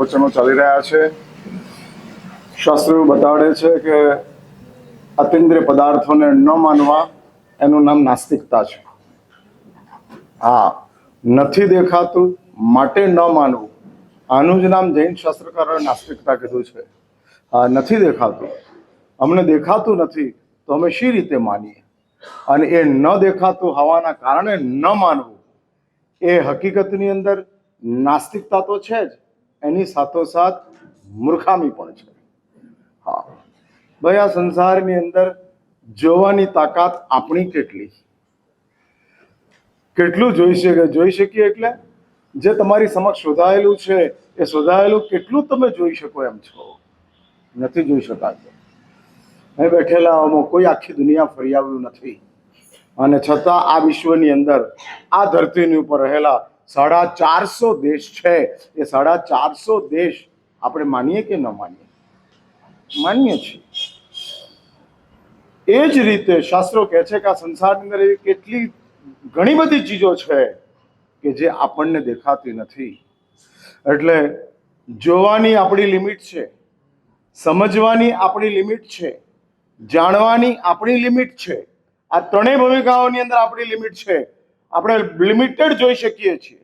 વચનો ચાલી રહ્યા છે. શાસ્ત્રો બતાડે છે કે અતિન્દ્રિય પદાર્થોને ન માનવા એનું નામ નાસ્તિકતા છે. હા, નથી દેખાતું માટે ન માનવું, આનું જ નામ જૈન શાસ્ત્રકારોએ નાસ્તિકતા કીધું છે. હા, નથી દેખાતું, અમને દેખાતું નથી તો અમે શી રીતે માનીએ? અને એ ન દેખાતું હોવાના કારણે ન માનવું એ હકીકતની અંદર નાસ્તિકતા તો છે જ, એની સાથોસાથ મૂર્ખામી પણ છે. હા ભાઈ, આ સંસારની અંદર જોવાની તાકાત આપણી કેટલું જોઈ શકીએ એટલે જે તમારી સમક્ષ શોધાયેલું છે એ શોધાયેલું કેટલું તમે જોઈ શકો એમ છો? નથી જોઈ શકાતું. અહીં બેઠેલાઓમાં કોઈ આખી દુનિયા ફરી આવ્યું નથી, અને છતાં આ વિશ્વની અંદર આ ધરતીની ઉપર રહેલા 450 દેશ છે. એ 450 દેશ આપણે માનીએ કે ન માનીએ? માનીએ છીએ. એ જ રીતે શાસ્ત્રો કહે છે કે આ સંસારની અંદર એવી કેટલી ઘણી બધી ચીજો છે કે જે આપણને દેખાતી નથી. એટલે જોવાની આપણી લિમિટ છે, સમજવાની આપણી લિમિટ છે, જાણવાની આપણી લિમિટ છે. આ ત્રણેય ભૂમિકાઓની અંદર આપણી લિમિટ છે. આપણે લિમિટેડ જોઈ શકીએ છીએ.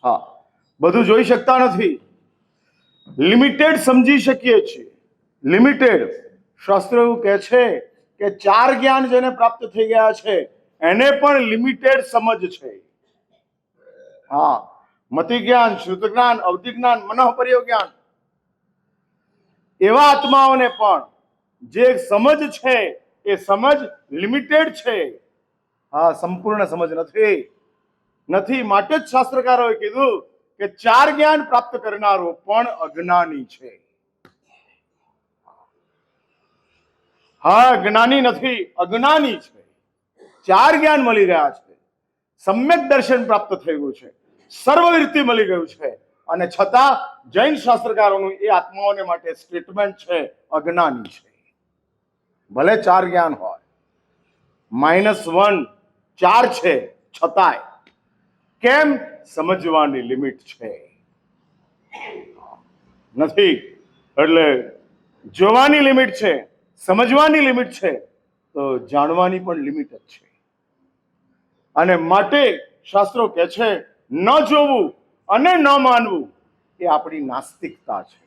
હા, બધું જોઈ શકતા નથી. લિમિટેડ સમજી શકીએ છીએ. લિમિટેડ. શાસ્ત્ર એવું કહે છે કે 4 જ્ઞાન જેને પ્રાપ્ત થઈ ગયા છે એને પણ લિમિટેડ સમજ છે. હા, મતિ જ્ઞાન, શ્રુત જ્ઞાન, અવધિ જ્ઞાન, મનઃપર્યો જ્ઞાન. એવા આત્માઓને પણ જે સમજ છે એ સમજ લિમિટેડ છે. હા, સંપૂર્ણ સમજ નથી. માટે જ શાસ્ત્રકારોએ કીધું કે 4 જ્ઞાન પ્રાપ્ત કરનારો પણ અજ્ઞાની છે. હા, જ્ઞાની નથી, અજ્ઞાની છે. 4 જ્ઞાન મળી રહ્યા છે, સમ્યક દર્શન પ્રાપ્ત થયું છે, સર્વવૃત્તિ મળી ગયું છે, અને છતાં જૈન શાસ્ત્રકારોનું એ આત્માઓને માટે સ્ટેટમેન્ટ છે, અજ્ઞાની છે. ભલે 4 જ્ઞાન હોય, -1 4 છે, છતાંય કેમ? સમજવાની લિમિટ છે, નથી. એટલે જોવાની લિમિટ છે, સમજવાની લિમિટ છે, તો જાણવાની પણ લિમિટ જ છે. અને માટે શાસ્ત્રો કહે છે ન જોવું અને ન માનવું એ આપણી નાસ્તિકતા છે.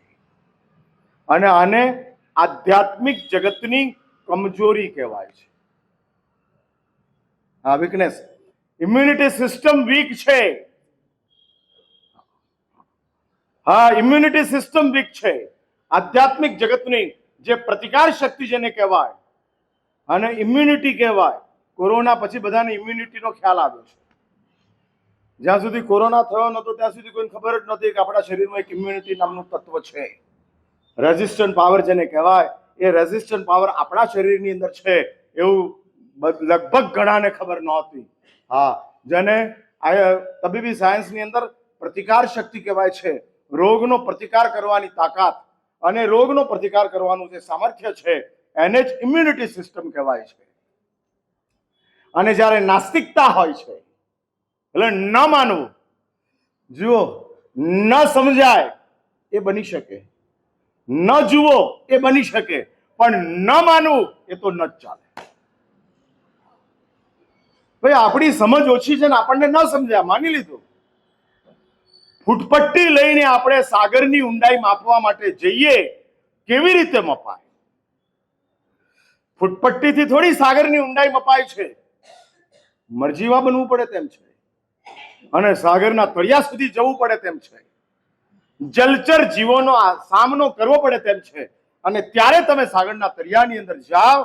અને આને આધ્યાત્મિક જગતની કમજોરી કહેવાય છે. આ વીકનેસ. ઇમ્યુનિટી સિસ્ટમ વીક છે. હા, ઇમ્યુનિટી સિસ્ટમ વીક છે. આધ્યાત્મિક જગતની જે પ્રતિકાર શક્તિ જેને કહેવાય અને ઇમ્યુનિટી કહેવાય. કોરોના પછી બધાને ઇમ્યુનિટીનો ખ્યાલ આવ્યો છે. જ્યાં સુધી કોરોના થયો નતો ત્યાં સુધી કોઈને ખબર જ નહોતી કે આપણા શરીરમાં એક ઇમ્યુનિટી નામનું તત્વ છે. રેઝિસ્ટન્ટ પાવર જેને કહેવાય, એ રેઝિસ્ટન્ટ પાવર આપણા શરીરની અંદર છે એવું લગભગ ઘણાને ખબર નહોતી. હા, જેને તબીબી સાયન્સની અંદર પ્રતિકાર શક્તિ કહેવાય છે. રોગનો પ્રતિકાર કરવાની તાકાત અને રોગનો પ્રતિકાર કરવાનું જે સામર્થ્ય છે એને જ ઇમ્યુનિટી સિસ્ટમ કહેવાય છે. અને જ્યારે નાસ્તિકતા હોય છે એટલે ન માનવું, જુઓ, ન સમજાય એ બની શકે, ન જુઓ એ બની શકે, પણ ન માનવું એ તો ન જ ચાલે. ભાઈ, આપણી સમજ ઓછી છે ને આપણને ન સમજ્યા, માની લીધું. ફૂટપટ્ટી લઈને આપણે સાગરની ઊંડાઈ માપવા માટે જઈએ, કેવી રીતે મપાય? ફૂટપટ્ટીથી થોડી સાગરની ઊંડાઈ મપાય છે. મરજીવા બનવું પડે તેમ છે, અને સાગરના તળિયા સુધી જવું પડે તેમ છે, જલચર જીવોનો સામનો કરવો પડે તેમ છે. અને ત્યારે તમે સાગરના તળિયાની અંદર જાઓ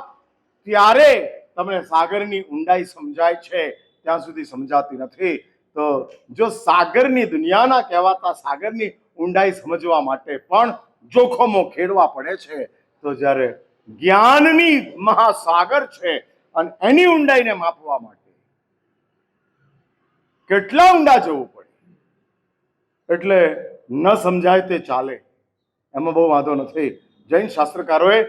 ત્યારે તમને સાગરની ઊંડાઈ સમજાય છે, ત્યાં સુધી સમજાતી નથી. તો જો સાગરની દુનિયાના કહેવાતા સાગરની ઊંડાઈ સમજવા માટે પણ જોખમો ખેડવા પડે છે, તો જ્યારે જ્ઞાનની મહાસાગર છે અને એની ઊંડાઈને માપવા માટે કેટલા ઊંડા જવું પડે. એટલે ન સમજાય તે ચાલે, એમાં બહુ વાંધો નથી. જૈન શાસ્ત્રકારોએ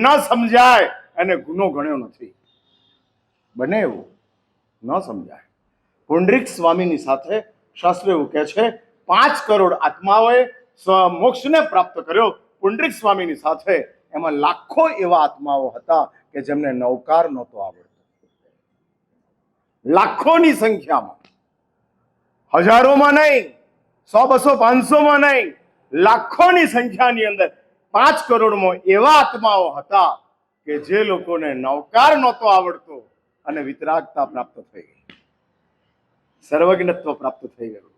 ન સમજાય એને ગુનો ગણ્યો નથી. બને એવું ન સમજાય. પુંડરીક સ્વામીની સાથે શાસ્ત્ર એવું કહે છે 5 કરોડ આત્માઓએ મોક્ષને પ્રાપ્ત કર્યો પુંડરીક સ્વામીની સાથે, એમાં લાખો એવા આત્માઓ હતા કે જેમને નવકાર નહોતો આવડતો. લાખોની સંખ્યામાં, હજારોમાં નહીં, 100, 200, 500માં નહીં, લાખોની સંખ્યાની અંદર 5 કરોડમાં એવા આત્માઓ હતા કે જે લોકોને નવકાર નહોતો આવડતો અને વિતરાગતા પ્રાપ્ત થઈ ગઈ, સર્વજ્ઞત્વ પ્રાપ્ત થઈ ગયું.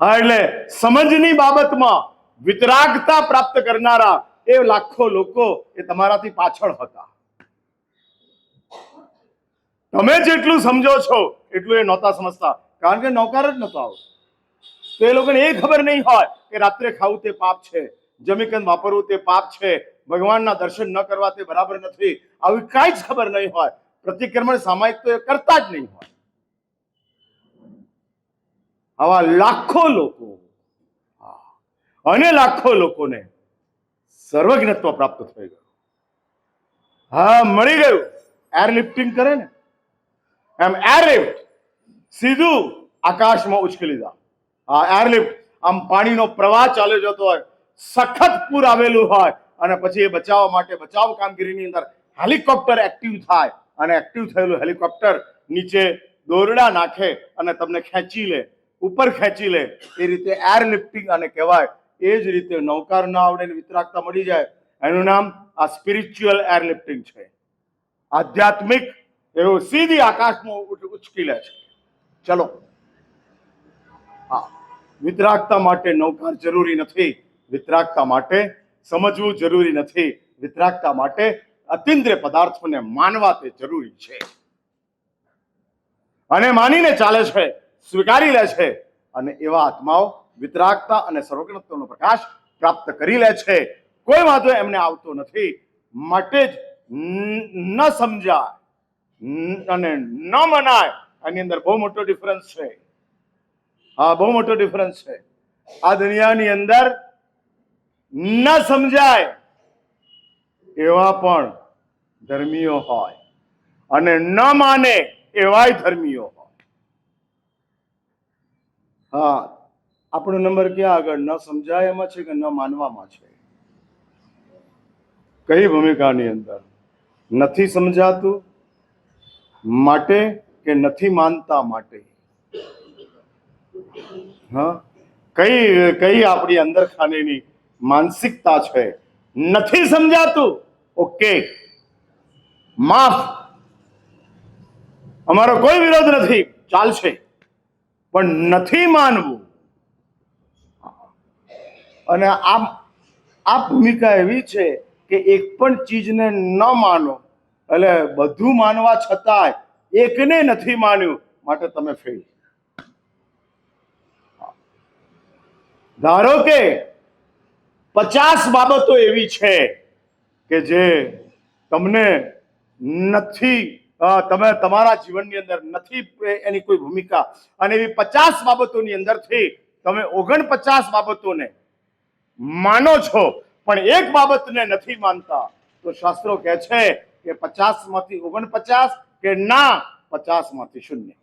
હા, એટલે સમજની બાબતમાં વિતરાગતા પ્રાપ્ત કરનારા એ લાખો લોકો એ તમારાથી પાછળ હતા. તમે જેટલું સમજો છો એટલું એ નહોતા સમજતા, કારણ કે નવકાર જ નહોતો આવતો. તો એ લોકોને એ ખબર નહીં હોય કે રાત્રે ખાવું તે પાપ છે, જમીકંદ વાપરવું તે પાપ છે, ભગવાનના દર્શન ન કરવા તે બરાબર નથી, આવી કાંઈ જ ખબર નહીં હોય. પ્રતિક્રમણ સામાયિક તો એ કરતા જ નહીં હોય. આવા લાખો લોકો અને લાખો લોકોને સર્વજ્ઞત્વ પ્રાપ્ત થઈ ગયું. હા, મળી ગયું. એરલિફ્ટિંગ કરે ને એમ એરલિફ્ટ સીધું આકાશમાં ઉચકી લીધા. હા, એરલિફ્ટ આમ પાણીનો પ્રવાહ ચાલ્યો જતો હોય, સખત પૂર આવેલું હોય અને પછી એ બચાવવા માટે બચાવ કામગીરીની અંદર હેલિકોપ્ટર એક્ટિવ થાય અને એક્ટિવ થયેલું હેલિકોપ્ટર નીચે દોરડા નાખે અને તમને ખેંચી લે, ઉપર ખેંચી લે. એ રીતે એરલિફ્ટિંગ આને કહેવાય. એ જ રીતે નૌકાર ના આવડે ને વિતરાગતા મળી જાય, એનું નામ આ સ્પિરિચ્યુઅલ એરલિફ્ટિંગ છે. આધ્યાત્મિક એવું સીધી આકાશમાં ઉચકી લે છે. ચલો, હા, વિતરાગતા માટે નૌકાર જરૂરી નથી, વિતરાગતા માટે સમજવું જરૂરી નથી, વિતરાગતા માટે અતિન્દ્રિય પદાર્થોને માનવા તે જરૂરી છે. અને માનીને ચાલે છે, સ્વીકારી લે છે, અને એવા આત્માઓ વિતરાગતા અને સર્વજ્ઞત્વનો પ્રકાશ પ્રાપ્ત કરી લે છે. કોઈ વાંધો એમને આવતો નથી. માટે જ ન સમજાય અને ન મનાય, આની અંદર બહુ મોટો ડિફરન્સ છે. હા, બહુ મોટો ડિફરન્સ છે. આ દુનિયાની અંદર ન સમજાય એવા પણ ધર્મીઓ હોય અને ન માને એવાય ધર્મીઓ હોય. હા, આપણો નંબર ક્યાં આગળ? ન સમજાય એમાં છે કે ન માનવામાં છે? કઈ ભૂમિકાની અંદર? નથી સમજાતું માટે કે નથી માનતા માટે? હા, કઈ આપણી અંદર ખાનેની માનસિકતા છે? નથી સમજાતું, ઓકે, માફ, અમારો કોઈ વિરોધ નથી, ચાલશે. પણ નથી માનવું, અને આ ભૂમિકા એવી છે કે એક પણ ચીજને ન માનો એટલે બધું માનવા છતાંય એકને નથી માન્યું માટે તમે ફેલ. ધારો કે 50 બાબતો એવી છે કે જે તમને નથી, તમે તમારા જીવનની અંદર નથી એની કોઈ ભૂમિકા, અને એવી 50 બાબતોની અંદરથી તમે 49 બાબતોને માનો છો પણ એક બાબતને નથી માનતા, તો શાસ્ત્રો કહે છે કે 50માંથી 49 કે ના 50માંથી 0.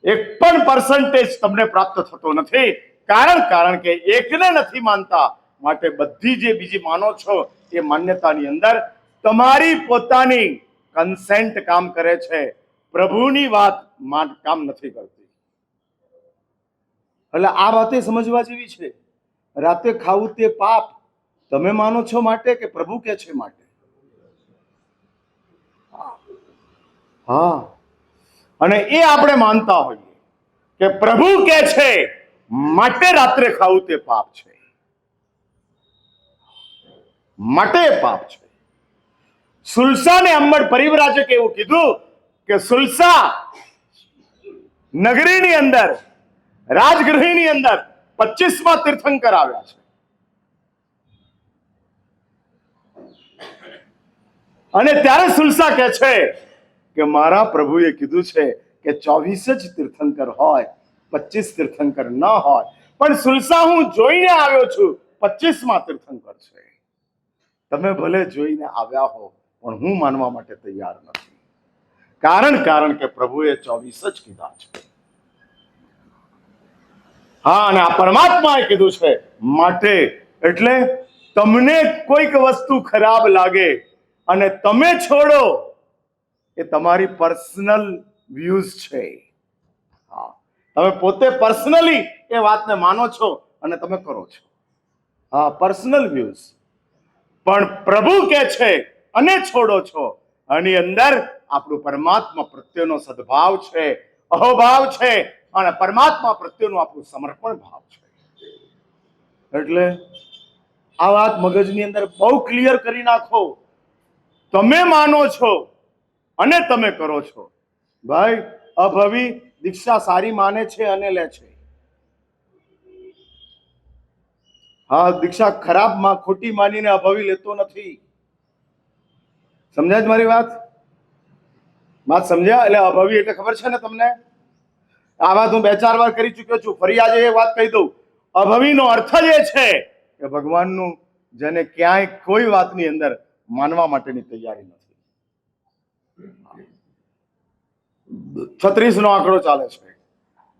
એક પણ પર્સન્ટેજ તમને પ્રાપ્ત થતો નથી. કારણ કે એકને નથી માનતા માટે બધી જે બીજી માનો છો એ માન્યતાની અંદર તમારી પોતાની કન્સેન્ટ કામ કરે છે, પ્રભુની વાત કામ નથી કરતી. એટલે આ વાતે સમજવા જેવી છે. રાતે ખાવું તે પાપ તમે માનો છો માટે કે પ્રભુ કે છે માટે? હા, અને એ આપણે માનતા હોઈએ કે પ્રભુ કે છે માટે રાત્રે ખાવું તે પાપ છે, માટે પાપ છે. સુલસાને અંબડ પરિવ્રાજકે એવું કીધું કે સુલસા નગરીની અંદર, રાજગૃહની અંદર 25માં તીર્થંકર આવ્યા છે, અને ત્યારે સુલસા કહે છે કે મારા પ્રભુએ કીધું છે કે 24 જ તીર્થંકર હોય, 25 તીર્થંકર ન હોય. પણ સુલસા હું જોઈને આવ્યો છું 25માં તીર્થંકર છે. તમે ભલે જોઈને આવ્યા હો પણ હું માનવા માટે તૈયાર નથી. કારણ કે પ્રભુએ 24 જ કીધા છે. હા, અને આ પરમાત્માએ કીધું છે માટે. એટલે તમને કોઈક વસ્તુ ખરાબ લાગે અને તમે છોડો, એ તમારી પર્સનલ વ્યૂઝ છે. હા, તમે પોતે પર્સનલી એ વાતને માનો છો અને તમે કરો છો. હા, પર્સનલ વ્યૂઝ. પણ પ્રભુ કે છે અને છોડો છો, આની અંદર આપણું પરમાત્મા પ્રત્યેનો સદભાવ છે, અહોભાવ છે, અને પરમાત્મા પ્રત્યેનું આપણું સમર્પણ ભાવ છે. એટલે આ વાત મગજની અંદર બહુ ક્લિયર કરી નાખો. તમે માનો છો અને તમે કરો છો. ભાઈ, અભવી દીક્ષા સારી માને છે અને લે છે. હા, દીક્ષા ખરાબ માં ખોટી માનીને અભવી લેતો નથી. સમજાય મારી વાત? સમજ્યા? એટલે અભવી એટલે ખબર છે ને તમને? આ વાત હું 2-4 વાર કરી ચુક્યો છું, ફરી આજે એ વાત કહી દઉં. અભવીનો અર્થ જ એ છે કે ભગવાનનું જેને ક્યાંય કોઈ વાતની અંદર માનવા માટેની તૈયારી નથી. 36 નો આંકડો ચાલે છે.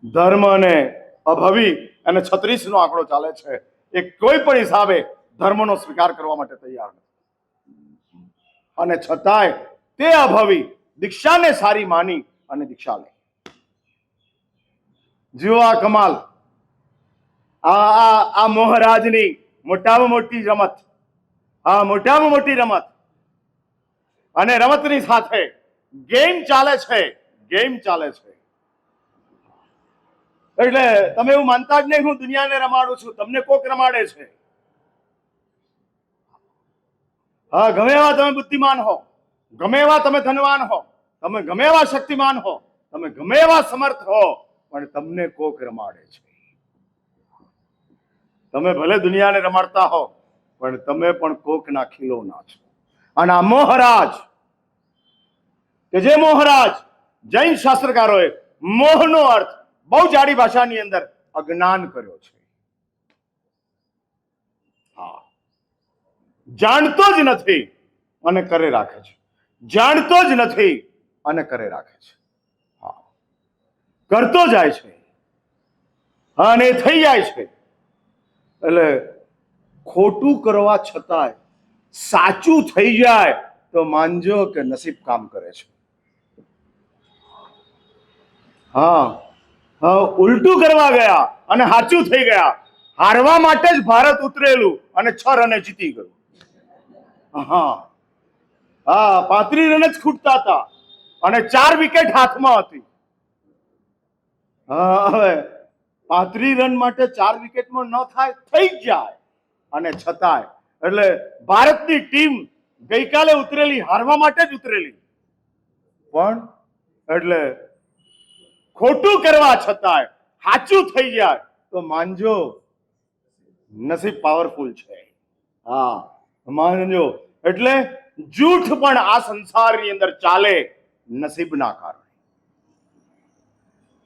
ધર્મ અને અભવી અને 36 નો આંકડો ચાલે છે. એ કોઈ પણ હિસાબે ધર્મનો સ્વીકાર કરવા માટે તૈયાર નથી, અને છતાંય તે અભવી દીક્ષાને સારી માની અને દીક્ષા લે. જુઓ આ કમાલ, આ મોહરાજની મોટામાં મોટી રમત. હા, મોટામાં મોટી રમત. અને રમતની સાથે ગેમ ચાલે છે. ગેમ ચાલે છે. એટલે તમે એવું માનતા જ નહીં હું દુનિયાને રમાડું છું, તમને કોક રમાડે છે. હા, ગમે એવા તમે બુદ્ધિમાન હો, ગમે એવા તમે ધનવાન હો, તમે ગમે એવા શક્તિમાન હો, તમે ગમે એવા સમર્થ હો, પણ તમને કોક રમાડે છે. તમે ભલે દુનિયાને રમાડતા હો, પણ તમે પણ કોકના ખીલોના છો. અને આ મોહરાજ, કે જે મોહરાજ જૈન શાસ્ત્રકારોએ મોહનો અર્થ બહુ જાડી ભાષાની અંદર અજ્ઞાન કર્યો છે. હા, જાણતો જ નથી અને કરે રાખે છે. જાણતો જ નથી અને કરે રાખે છે. હા, કરતો જાય છે અને થઈ જાય છે. એટલે ખોટું કરવા છતાંય સાચું થઈ જાય તો માનજો કે નસીબ કામ કરે છે. હા, ઉલટું કરવા ગયા અને સાચું થઈ ગયા. હારવા માટે જ ભારત ઉતરેલું અને 6 રને જીતી ગયું. હા, 35 રન જ ખૂટતા હતા અને 4 વિકેટ હાથમાં હતી. હવે 35 રન માટે 4 વિકેટમાં ન થાય, થઈ જાય. અને છતાંય એટલે ભારતની ટીમ ગઈકાલે ઉતરેલી હારવા માટે જ ઉતરેલી, પણ એટલે ખોટું કરવા છતાંય સાચું થઈ જાય તો માનજો નસીબ પાવરફુલ છે. હા, માનજો. એટલે જૂઠ પણ આ સંસારની અંદર ચાલે નસીબના કારણે.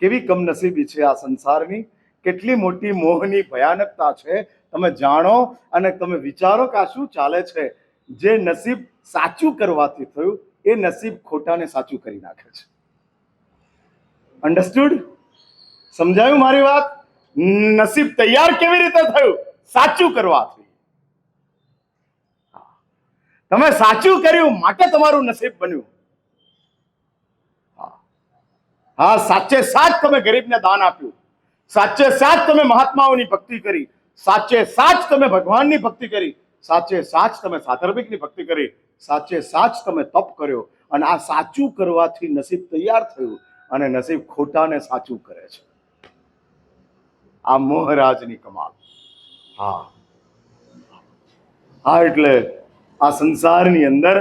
કેવી કમનસીબી છે આ સંસારની, કેટલી મોટી મોહની ભયાનકતા છે. તમે જાણો અને તમે વિચારો કે આ શું ચાલે છે. જે નસીબ સાચું કરવાથી થયું, એ નસીબ ખોટાને સાચું કરી નાખે છે. અન્ડરસ્ટુડ? સમજાયું મારી વાત? નસીબ તૈયાર કેવી રીતે થયું? સાચું કરવાથી. તમે સાચું કર્યું માટે તમારું નસીબ બન્યું. હા, સાચે સાચ તમે ગરીબને દાન આપ્યું, સાચે સાચ તમે મહાત્માઓની ભક્તિ કરી, સાચે સાચ તમે ભગવાનની ભક્તિ કરી, સાચે સાચ તમે સાધર્મિકની ભક્તિ કરી, સાચે સાચ તમે તપ કર્યો, અને આ સાચું કરવાથી નસીબ તૈયાર થયું, અને નસીબ ખોટાને સાચું કરે છે. આ મોહરાજની કમાલ. હા, એટલે આ સંસારની અંદર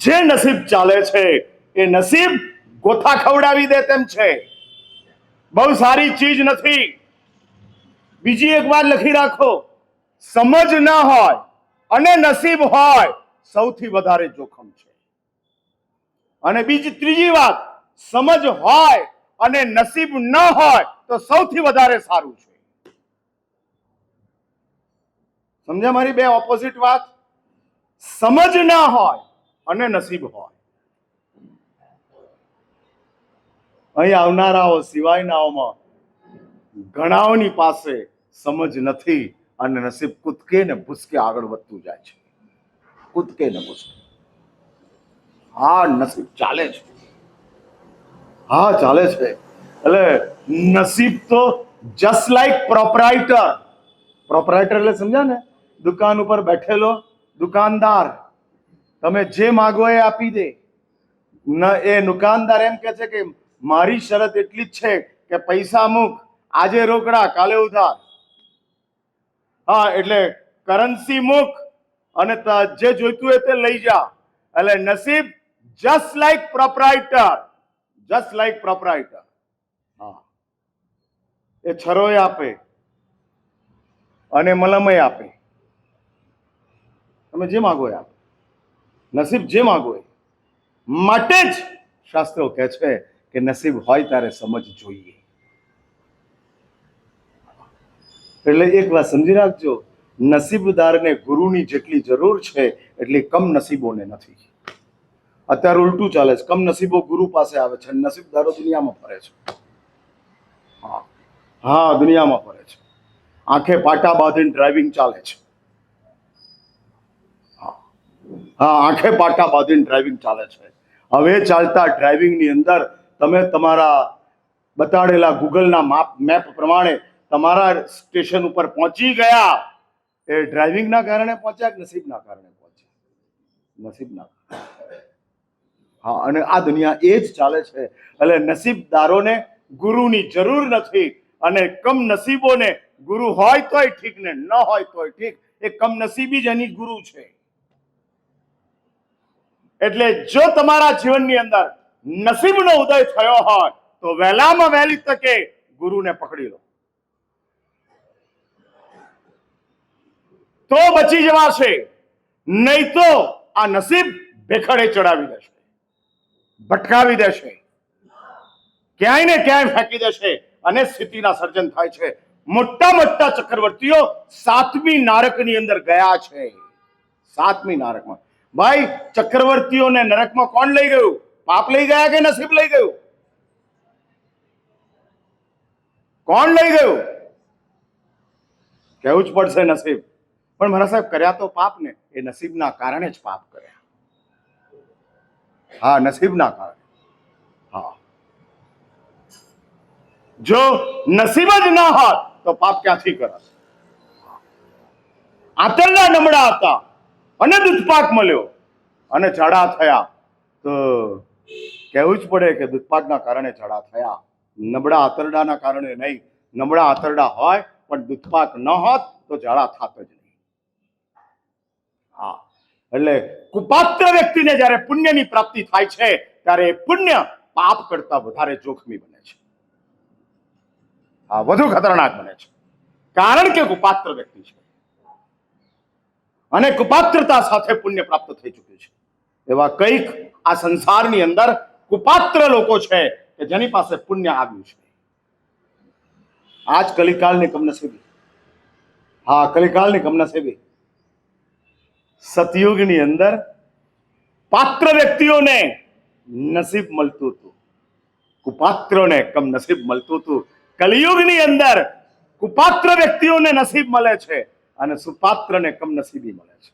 જે નસીબ ચાલે છે એ નસીબ ગોથા ખવડાવી દે તેમ છે. બહુ સારી ચીજ નથી. બીજી એક વાત લખી રાખો, સમજ ના હોય અને નસીબ હોય, સૌથી વધારે જોખમ છે. અને ત્રીજી વાત, સમજ હોય અને નસીબ ન હોય તો સૌથી વધારે સારું છે. સમજ્યા મારી બે ઓપોઝિટ વાત? સમજ ના હોય અને નસીબ હોય. અહીં આવનારાઓ સિવાયનાઓમાં ઘણાઓની પાસે સમજ નથી અને નસીબ કૂદકે ને ભૂસકે આગળ વધતું જાય છે, કૂદકે ને ભૂસકે. હા, નસીબ ચાલે છે, હા ચાલે છે. એટલે નસીબ તો જસ્ટ લાઈક પ્રોપરાઇટર. પ્રોપરાઇટર એટલે સમજ્યા ને, દુકાન ઉપર બેઠેલો દુકાનદાર. તમે જે માગો એ આપી દે. એ દુકાનદાર એમ કે છે કે મારી શરત એટલી જ છે કે પૈસા મૂક, આજે રોકડા કાલે ઉધાર. હા, એટલે કરન્સી મૂક અને જે જોઈતું હોય તે લઈ જા. એટલે નસીબ just like proprietor, just like proprietor. હા, એ છરોય આપે અને મલમય આપે. તમે જે માગો એ આપે, નસીબ જે માગો એ. માટે જ શાસ્ત્રો કહે છે કે નસીબ હોય ત્યારે સમજ જોઈએ. એટલે એક વાત સમજી રાખજો, નસીબદારને ગુરુની જેટલી જરૂર છે એટલી કમ નસીબોને નથી. અત્યારે ઉલટું ચાલે છે, કમ નસીબો ગુરુ પાસે આવે છે, નસીબદારો દુનિયામાં ફરે છે. હા હા, દુનિયામાં ફરે છે, આંખે પાટા બાંધીને ડ્રાઇવિંગ ચાલે છે. હા, આંખે પાટા બાંધીને ડ્રાઇવિંગ ચાલે છે. હવે ચાલતા ડ્રાઇવિંગની અંદર તમે તમારા બતાડેલા ગૂગલના મેપ પ્રમાણે તમારા સ્ટેશન ઉપર પહોંચી ગયા. એ ડ્રાઇવિંગના કારણે પહોંચ્યા કે નસીબના કારણે પહોંચ્યા? નસીબના. હા, અને આ દુનિયા એ જ ચાલે છે. એટલે નસીબદારોને ગુરુની જરૂર નથી અને કમ નસીબોને ગુરુ હોય તોય ઠીક ને ન હોય તોય ઠીક, એ કમ નસીબી જ એની ગુરુ છે. એટલે જો તમારા જીવનની અંદર નસીબનો ઉદય થયો હોય તો વહેલામાં વહેલી તકે ગુરુને પકડી લો, તો બચી જવાશે. નહીં તો આ નસીબ ભેખડે ચડાવી દેશે, ભટકાવી દેશે, ક્યાંય ને ક્યાંય ફેંકી દેશે અને સ્થિતિના સર્જન થાય છે. મોટા મોટા ચક્રવર્તીઓ 7મી નારકની અંદર ગયા છે. 7મી નારકમાં. ભાઈ, ચક્રવર્તીઓને નરકમાં કોણ લઈ ગયું? પાપ લઈ ગયા કે નસીબ લઈ ગયું? કોણ લઈ ગયું? કહેવું જ પડશે નસીબ. પણ મારા સાહેબ, કર્યા તો પાપ ને, એ નસીબના કારણે જ પાપ કર્યા. હા, નસીબના કારણે. હા, જો નસીબ જ ના હોત તો પાપ ક્યાંથી કરત? આંતરડા નબળા હતા અને દૂધપાક મળ્યો અને ઝાડા થયા, તો કહેવું જ પડે કે દૂધપાકના કારણે ઝાડા થયા, નબળા આંતરડાના કારણે નહીં. નબળા આંતરડા હોય પણ દૂધપાક ન હોત તો ઝાડા થાત જ નહીં. હા, એટલે કુપાત્ર વ્યક્તિને જ્યારે પુણ્યની પ્રાપ્તિ થાય છે ત્યારે એ પુણ્ય પાપ કરતા વધારે જોખમી બને છે. હા, વધુ ખતરનાક બને છે, કારણ કે કુપાત્ર વ્યક્તિ છે અને કુપાત્રતા સાથે પુણ્ય પ્રાપ્ત થઈ ચૂક્યું છે. એવા કંઈક આ સંસારની અંદર કુપાત્ર લોકો છે કે જેની પાસે પુણ્ય આવ્યું છે. આજ કલિકાલની કમનસીબી. હા, કલિકાલની કમનસીબી. સતયુગની અંદર પાત્ર વ્યક્તિઓને નસીબ મળતું હતું, કુપાત્રોને કમનસીબ મળતું હતું. કલિયુગની અંદર કુપાત્ર વ્યક્તિઓને નસીબ મળે છે અને સુપાત્રને કમનસીબી મળે છે.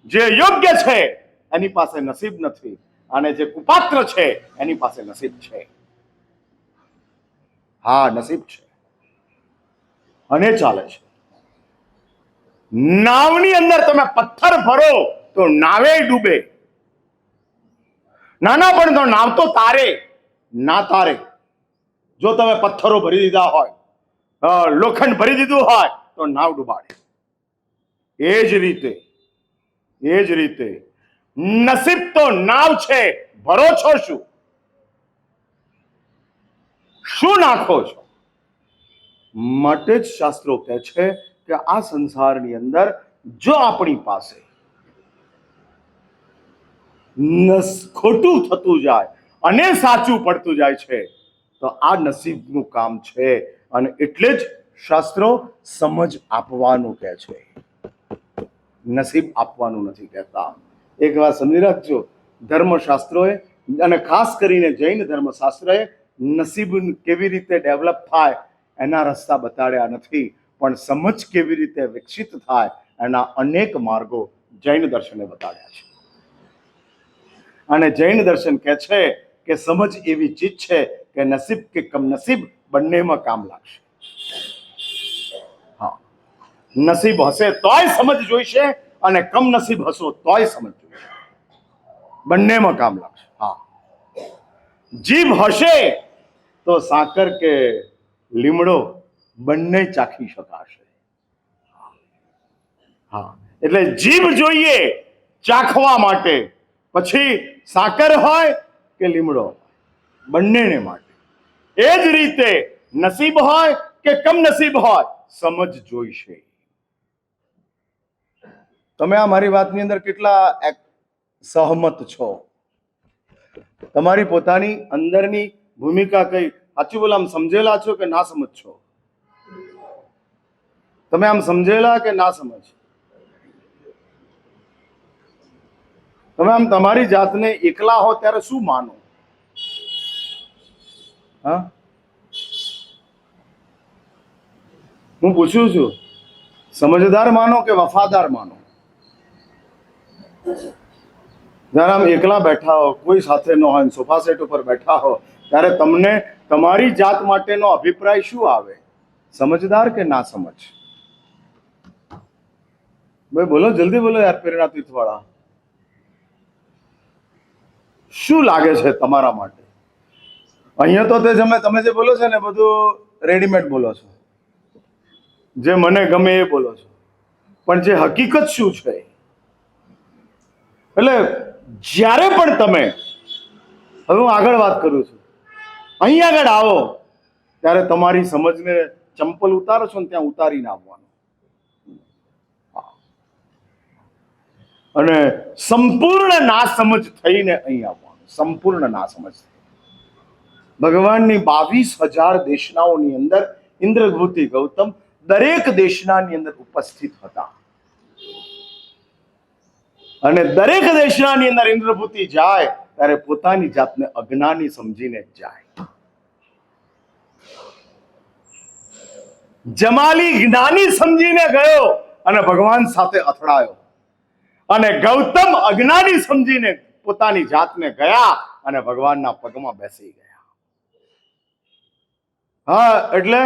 જે યોગ્ય છે એની પાસે નસીબ નથી અને જે કુપાત્ર છે એની પાસે નસીબ છે. હા, નસીબ છે અને ચાલે છે. નાવની અંદર તમે પથ્થર ભરો તો નાવે ડૂબે. નાના પણ તો નાવ તો તારે ના તારે. જો તમે પથ્થરો ભરી દીધા હોય, લોખંડ ભરી દીધું હોય તો નાવ ડૂબાડે. એ જ રીતે નસીબ તો નાવ છે, ભરો છો શું નાખો છો? માટે જ શાસ્ત્રો કહે છે કે આ સંસારની અંદર જો આપણી પાસે ખોટું થતું જાય અને સાચું પડતું જાય છે તો આ નસીબનું કામ છે. અને એટલે જ શાસ્ત્રો સમજ આપવાનું કહે છે, નસીબ આપવાનું નથી કહેતા. એક વાત સમજી રાખજો, ધર્મશાસ્ત્રોએ અને ખાસ કરીને જૈન ધર્મશાસ્ત્રએ નસીબ કેવી રીતે ડેવલપ થાય એના રસ્તા બતાડ્યા નથી, પણ સમજ કેવી રીતે વિકસિત થાય એના અનેક માર્ગો જૈન દર્શને બતાડ્યા છે. અને જૈન દર્શન કહે છે કે સમજ એવી ચીજ છે કે નસીબ કે કમનસીબ બંનેમાં કામ લાગશે. હા, નસીબ હશે તોય સમજ જોઈશે અને કમનસીબ હશો તોય સમજ જોઈશે, બંનેમાં કામ લાગશે. હા, જીભ હશે તો સાકર કે લીમડો બંને ચાખી શકાશે. હા, એટલે જીભ જોઈએ ચાખવા માટે, પછી સાકર હોય કે લીમડો, બંનેને માટે. એ જ રીતે નસીબ હોય કે કમનસીબ હોય, સમજ જોઈશે. તમે આ મારી વાતની અંદર કેટલા સહમત છો? તમારી પોતાની અંદરની ભૂમિકા કઈ? સાચું બોલો, આમ સમજેલા છો કે ના સમજ છો? તમે આમ સમજેલા કે ના સમજ? તમે આમ તમારી જાતને એકલા હો ત્યારે શું માનો? હા, હું પૂછું છું, સમજદાર માનો કે વફાદાર માનો? જ્યારે આમ એકલા બેઠા હો, કોઈ સાથે ન હોય, સોફા સેટ ઉપર બેઠા હો, ત્યારે તમને તમારી જાત માટેનો અભિપ્રાય શું આવે? સમજદાર કે ના સમજ? ભાઈ બોલો, જલ્દી બોલો યાર, પ્રેરણા તીર્થ વાળા. શું લાગે છે તમારા માટે? અહીંયા તો તમે જે બોલો છો ને બધું રેડીમેડ બોલો છો, જે મને ગમે એ બોલો છો, પણ જે હકીકત શું છે? એટલે જ્યારે પણ તમે, હવે હું આગળ વાત કરું છું, અહીં આગળ આવો ત્યારે તમારી સમજને ચંપલ ઉતારો છો ને ત્યાં ઉતારીને આવવાનું, અને સંપૂર્ણ ના સમજ થઈને અહીં આવવાનું. સંપૂર્ણ ના સમજ. ભગવાનની 22,000 દેશનાઓની અંદર ઇન્દ્રભૂતિ ગૌતમ દરેક દેશનાની અંદર ઉપસ્થિત હતા, અને દરેક દેશનાની અંદર ઇન્દ્રભૂતિ જાય ત્યારે પોતાની જાતને અજ્ઞાની સમજીને જાય. જમાલી જ્ઞાની સમજીને ગયો અને ભગવાન સાથે અથડાયો, અને ગૌતમ અજ્ઞાની સમજીને પોતાની જાતને ગયા અને ભગવાનના પગમાં બેસી ગયા. હા, એટલે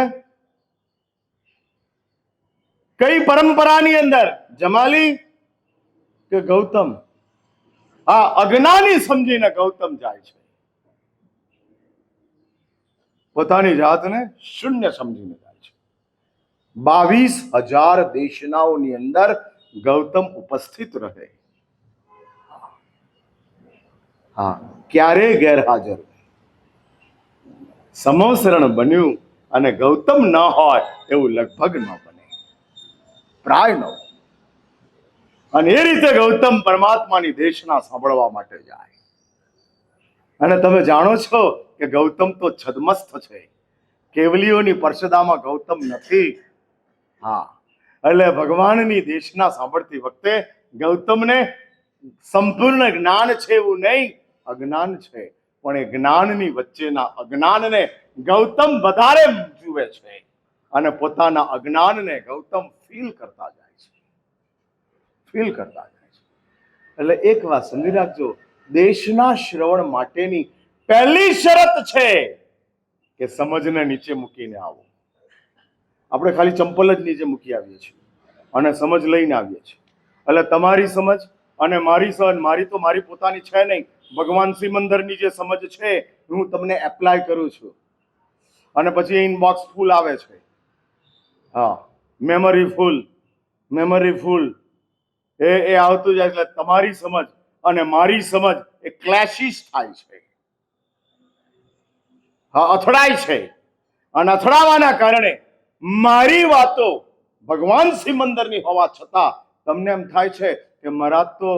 કઈ પરંપરાની અંદર જમાલી કે ગૌતમ? આ અજ્ઞાની સમજીને ગૌતમ જાય છે, પોતાની જાતને શૂન્ય સમજીને જાય છે. 22,000 દેશનાઓની અંદર ગૌતમ ઉપસ્થિત રહે. હા, ક્યારે ગેરહાજર? સમોસરણ બન્યું અને ગૌતમ ન હોય એવું લગભગ ન બને, પ્રાય ન. અને એ રીતે ગૌતમ પરમાત્માની દેશના સાંભળવા માટે જાય. અને તમે જાણો છો કે ગૌતમ તો છદમસ્ત છે, કેવલીઓની પરસદામાં ગૌતમ નથી. હા, એટલે ભગવાનની દેશના સાંભળતી વખતે ગૌતમને સંપૂર્ણ જ્ઞાન છે એવું નહીં, અજ્ઞાન છે, પણ એ જ્ઞાનની વચ્ચેના અજ્ઞાનને ગૌતમ વધારે જુએ છે, અને પોતાના અજ્ઞાનને ગૌતમ ફીલ કરતા જાય છે, ફીલ કરતા જાય છે. એટલે એક વાત સમજી રાખજો, દેશના શ્રવણ માટેની પહેલી શરત છે કે સમજને નીચે મૂકીને આવો. આપણે ખાલી ચંપલ જ નીચે મૂકી આવીએ છીએ અને સમજ લઈને આવીએ છીએ. એટલે તમારી સમજ અને મારી સમજ, મારી તો મારી પોતાની છે નહીં, ભગવાન સિમંદરની જે સમજ છે હું તમને એપ્લાય કરું છું, અને પછી ઇનબોક્સ ફૂલ આવે છે. હા, મેમરી ફૂલ, મેમરી ફૂલ, એ આવતું જાય. એટલે તમારી સમજ અને મારી સમજ એ ક્લેશિસ થાય છે, હા, અથડાય છે. અને અથડાવાના કારણે મારી વાતો ભગવાન સિમંદરની હોવા છતાં તમને એમ થાય છે કે મહારાજ તો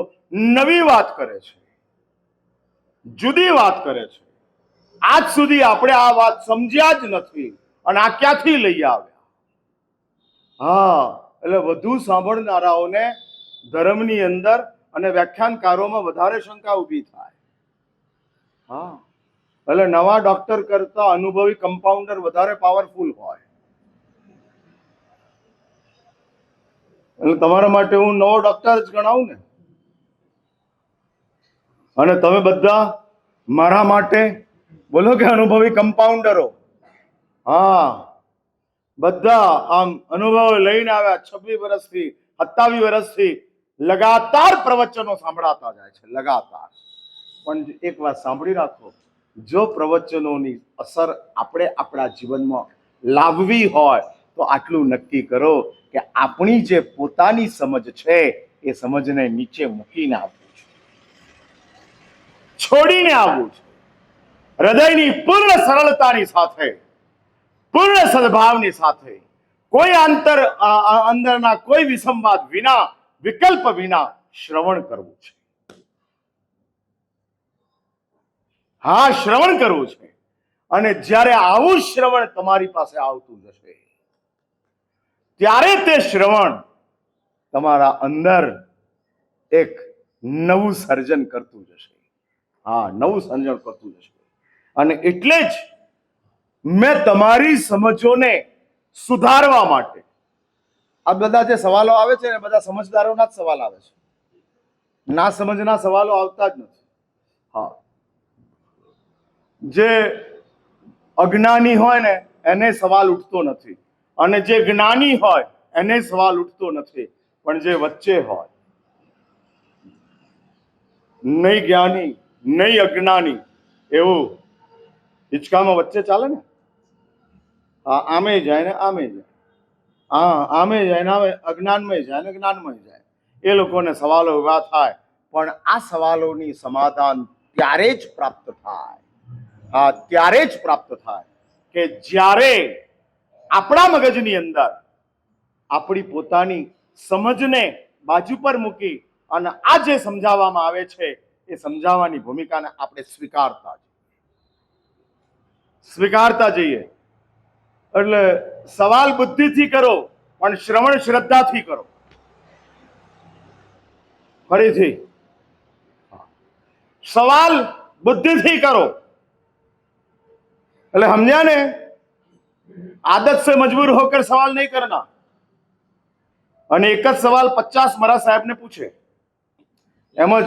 નવી વાત કરે છે, જુદી વાત કરે છે. આજ સુધી આપણે આ વાત સમજ્યા જ નથી, અને આ ક્યાંથી લઈ આવ્યા? હા, એટલે વધુ સાંભળનારાઓને ધર્મની અંદર અને વ્યાખ્યાનકારોમાં વધારે શંકા ઊભી થાય. હા, એટલે નવા ડોક્ટર કરતા અનુભવી કમ્પાઉન્ડર વધારે પાવરફુલ હોય. એટલે તમારા માટે હું નવો ડોક્ટર જ ગણાવું ને. અને તમે બધા મારા માટે બોલો કે અનુભવી કમ્પાઉન્ડરો. હા, બધા આમ અનુભવ લઈને આવ્યા. 26 વર્ષથી 27 વર્ષથી લગાતાર પ્રવચનો સાંભળાતા જાય છે, લગાતાર. પણ એક વાત સાંભળી રાખો, જો પ્રવચનોની અસર આપણે આપણા જીવનમાં લાવવી હોય તો આટલું નક્કી કરો કે આપણી જે પોતાની સમજ છે એ સમજને નીચે મૂકીને આવવું છે, છોડીને આવવું છે. હૃદયની પૂર્ણ સરળતાની સાથે, પૂર્ણ સદભાવની સાથે, કોઈ અંદરના કોઈ વિસંવાદ વિના, વિકલ્પ વિના શ્રવણ કરવું છે. હા, શ્રવણ કરવું છે. અને જ્યારે આવું શ્રવણ તમારી પાસે આવતું જશે ત્યારે તે શ્રવણ તમારા અંદર એક નવું સર્જન કરતું જશે. હા, નવું સર્જન કરતું જશે. અને એટલે જ મેં તમારી સમજોને સુધારવા માટે આ બધા જે સવાલો આવે છે ને, બધા સમજદારોના જ સવાલ આવે છે, ના સમજના સવાલો આવતા જ નથી. હા, જે અજ્ઞાની હોય ને એને સવાલ ઉઠતો નથી, અને જે જ્ઞાની હોય એને સવાલ ઉઠતો નથી. પણ જે વચ્ચે હોય, નહીં જ્ઞાની નહીં અજ્ઞાની, એવું હિંચકામાં વચ્ચે ચાલે ને. હા, આમે જાય ને આમે જાય, હા, આમે જાય ને આમે, અજ્ઞાનમય જાય ને જ્ઞાનમય જાય. એ લોકોને સવાલો ઉભા થાય. પણ આ સવાલોની સમાધાન ત્યારે જ પ્રાપ્ત થાય. હા, ત્યારે જ પ્રાપ્ત થાય કે જ્યારે આપણા મગજની અંદર આપણી પોતાની સમજને બાજુ પર મૂકી અને આ જે સમજાવવામાં આવે છે એ સમજાવવાની ભૂમિકાને આપણે સ્વીકારતા જઈએ. એટલે સવાલ બુદ્ધિથી કરો, પણ શ્રવણ શ્રદ્ધાથી કરો. ફરીથી, સવાલ બુદ્ધિથી કરો. એટલે સમજ્યા ને? आदत से मजबूर होकर सवाल नहीं करना. અને એક જ સવાલ 50 મરા સાહેબ ને પૂછે, એમાં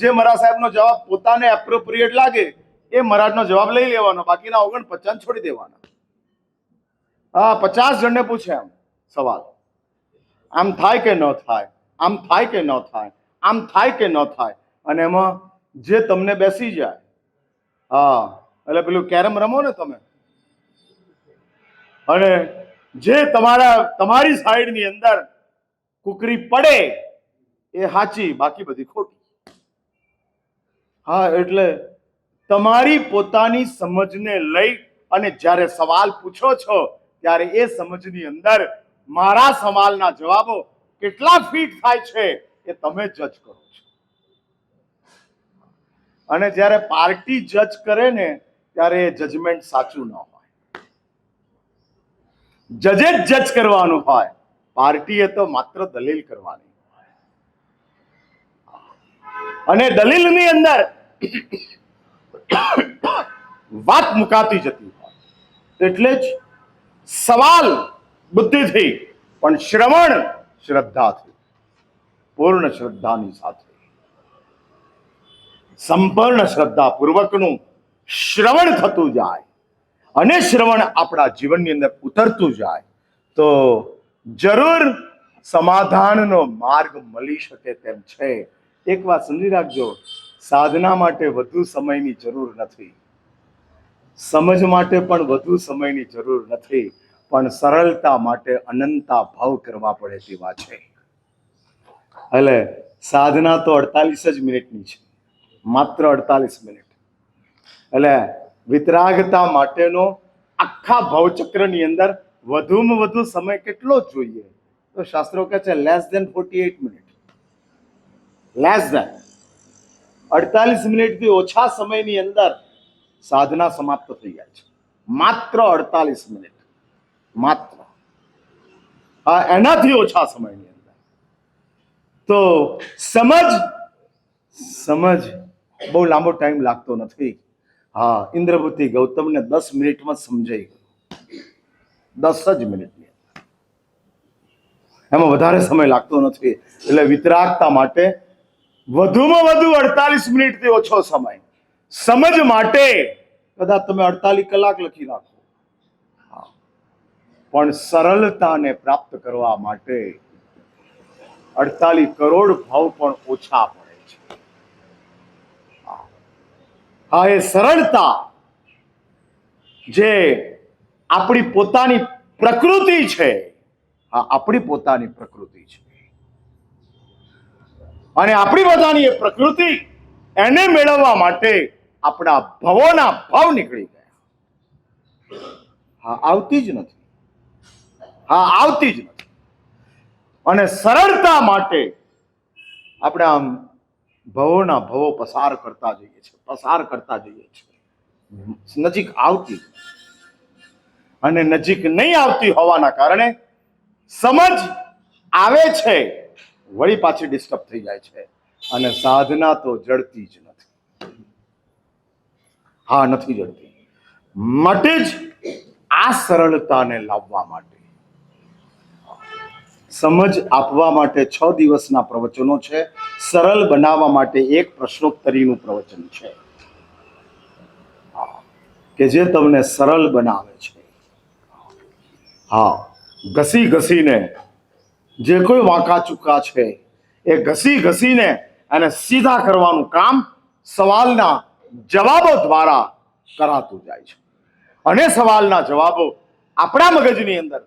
જે મરા સાહેબ નો જવાબ પોતાને એપ્રોપ્રિએટ લાગે એ મરાઠનો જવાબ લઈ લેવાનો, બાકીના 49 છોડી દેવાના. હા, 50 જણને પૂછે એમ સવાલ, આમ થાય કે ન થાય, આમ થાય કે ન થાય, આમ થાય કે ન થાય. અને એમાં જે તમને બેસી જાય, હા, એટલે પેલું કેરમ રમો ને તમે, અને જે તમારી સાઈડની અંદર કુકરી પડે એ સાચી, બાકી બધી ખોટી. હા, એટલે તમારી પોતાની સમજને લઈ અને જ્યારે સવાલ પૂછો છો ત્યારે એ સમજની અંદર મારા સવાલના જવાબો કેટલા ફિટ થાય છે એ તમે જજ કરો છો. અને જ્યારે પાર્ટી જજ કરે ને ત્યારે એ જજમેન્ટ સાચું ન હોય. જજે જ જજ કરવાનું હોય, પાર્ટીએ તો માત્ર દલીલ કરવાની. અને દલીલની અંદર વાત મુકાતી જતી હોય. એટલે જ સવાલ બુદ્ધિથી, પણ શ્રવણ શ્રદ્ધાથી, પૂર્ણ શ્રદ્ધાની સાથે, સંપૂર્ણ શ્રદ્ધા પૂર્વકનું શ્રવણ થતું જાય અને શ્રવણ આપણા જીવનની અંદર ઉતરતું જાય તો જરૂર સમાધાનનો માર્ગ મળી શકે તેમ છે. એક વાત સમજી રાખજો, સાધના માટે વધુ સમયની જરૂર નથી, સમજ માટે પણ વધુ સમયની જરૂર નથી, પણ સરળતા માટે અનંતા ભાવ કરવા પડે તેવા છે. એટલે સાધના તો 48 જ મિનિટની છે, માત્ર 48 મિનિટ. એટલે વિતરાગતા માટેનો આખા ભવચક્રની અંદર વધુમાં વધુ સમય કેટલો જોઈએ? તો શાસ્ત્રો કહે છે less than 48 minute. Less than 48 મિનિટથી ઓછા સમયની અંદર સાધના સમાપ્ત થઈ જાય છે. માત્ર 48 મિનિટ, માત્ર. એનાથી ઓછા સમયની અંદર તો સમજ બહુ લાંબો ટાઈમ લાગતો નથી. હા, ઇન્દ્રભૂતિ ગૌતમને 10 મિનિટમાં સમજાઈ ગયું. 10 જ મિનિટની એમાં વધારે સમય લાગતો નથી. એટલે વિતરાગતા માટે વધુમાં વધુ 48 મિનિટથી ઓછો સમય. સમજ માટે કદાચ તમે 48 કલાક લખી નાખો, પણ સરળતાને પ્રાપ્ત કરવા માટે 48 કરોડ ભાવ પણ ઓછા પડે છે. હા, એ સરળતા જે આપણી પોતાની પ્રકૃતિ છે, હા, આપણી પોતાની પ્રકૃતિ છે, અને આપણી પોતાની એ પ્રકૃતિ એને મેળવવા માટે આપણા ભવોના ભાવ નીકળી ગયા. હા, આવતી જ નથી. હા, આવતી જ નથી. અને સરળતા માટે આપણે આમ ભવોના ભવો પસાર કરતા જઈએ છીએ. નજીક આવતી અને નજીક નહીં આવતી હોવાના કારણે સમજ આવે છે, વળી પાછી ડિસ્ટર્બ થઈ જાય છે, અને સાધના તો જડતી જ નથી. હા, નથી જડતી. માટે જ આ સરળતાને લાવવા માટે, સમજ આપવા માટે 6 દિવસના પ્રવચનો છે. સરળ બનાવવા માટે એક પ્રશ્નોત્તરીનું પ્રવચન છે કે જે તમને સરળ બનાવે છે. હા, ઘસી ઘસીને જે કોઈ વાંકા ચૂકા છે એ ઘસીને અને સીધા કરવાનું કામ સવાલના જવાબો દ્વારા કરાતું જાય છે. અને સવાલના જવાબો આપણા મગજની અંદર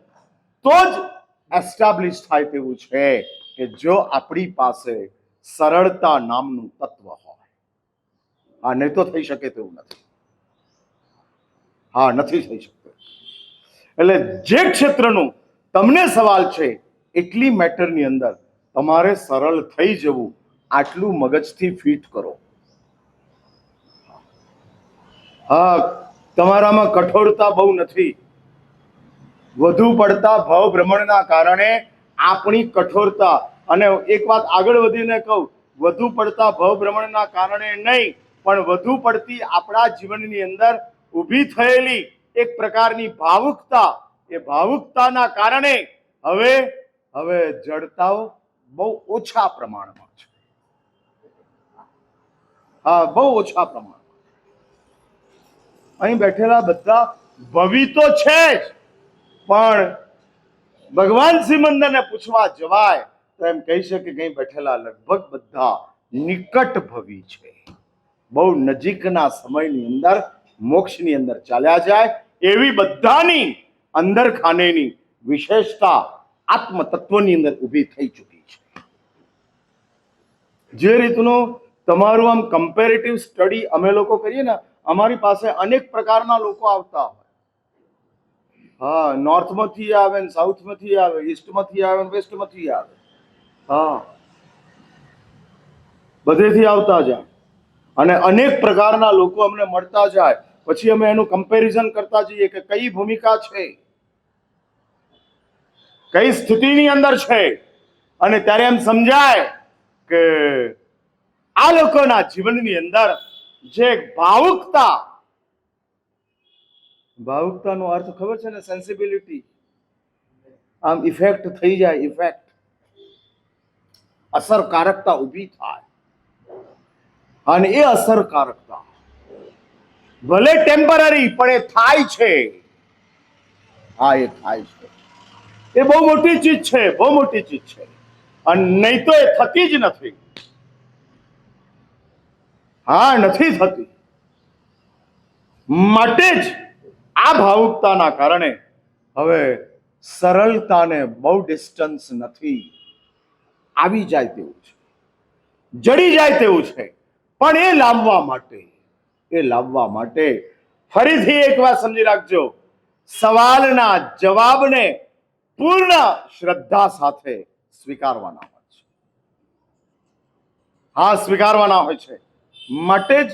તો જ એસ્ટાબ્લિશ થાય તેવું છે કે જો આપણી પાસે સરળતા નામનું તત્વ હોય. હા, નહીં તો થઈ શકે તેવું નથી. હા, નથી થઈ શકતું. એટલે જે ક્ષેત્રનું તમને સવાલ છે એટલી મેટરની અંદર તમારે સરળ થઈ જવું, આટલું મગજથી ફિટ કરો. હા, તમારામાં કઠોરતા બહુ નથી. વધુ પડતા ભાવ ભ્રમણના કારણે આપણી કઠોરતા, અને એક વાત આગળ વધીને કહું, વધુ પડતા ભાવ ભ્રમણના કારણે નહીં, પણ વધુ પડતી આપણા જીવનની અંદર ઊભી થયેલી એક પ્રકારની ભાવુકતા, એ ભાવુકતાના કારણે હવે જડતાઓ બહુ ઓછા પ્રમાણમાં છે. હા, બહુ ઓછા પ્રમાણમાં. અહીં બેઠેલા બધા ભવી તો છે જ, પણ ભગવાન સિમંદરને પૂછવા જવાય તો એમ કહી શકે કે અહીં બેઠેલા લગભગ બધા નિકટ ભવી છે. બહુ નજીકના સમયની અંદર મોક્ષની અંદર ચાલ્યા જાય એવી બધાની અંદર ખાનેની વિશેષતા આત્મ તત્વની અંદર ઊભી થઈ ચૂકી છે. જે રીતનું તમારું આમ કમ્પેરેટિવ સ્ટડી અમે લોકો કરીએ ને, અમારી પાસે અનેક પ્રકારના લોકો આવતા હોય. હા, નોર્થમાંથી આવે ને સાઉથમાંથી આવે, ઈસ્ટમાંથી આવે ને વેસ્ટમાંથી આવે. હા, બધેથી આવતા જાય અને અનેક પ્રકારના લોકો અમને મળતા જાય. પછી અમે એનું કમ્પેરિઝન કરતા જઈએ કે કઈ ભૂમિકા છે, કઈ સ્થિતિની અંદર છે, અને ત્યારે એમ સમજાય કે આ લોકોના જીવનની અંદર જે ભાવુકતાનો અર્થ ખબર છે ને? સેન્સિબિલિટી. આમ ઇફેક્ટ થઈ જાય, ઇફેક્ટ, અસરકારકતા ઊભી થાય. અને એ અસરકારકતા ભલે ટેમ્પરરી પણ એ થાય છે. હા, એ થાય છે. એ બહુ મોટી ચીજ છે, બહુ મોટી ચીજ છે. અને નહીં તો એ થતી જ નથી. હા, નથી થતી. માટે જ આ ભાવુકતાના કારણે હવે સરળતાને બહુ ડિસ્ટન્સ નથી. આવી જાય તેવું છે, જડી જાય તેવું છે. પણ એ લાવવા માટે ફરીથી એક વાત સમજી રાખજો, સવાલના જવાબને પૂર્ણ શ્રદ્ધા સાથે સ્વીકારવાના હોય છે. હા, સ્વીકારવાના હોય છે. માટે જ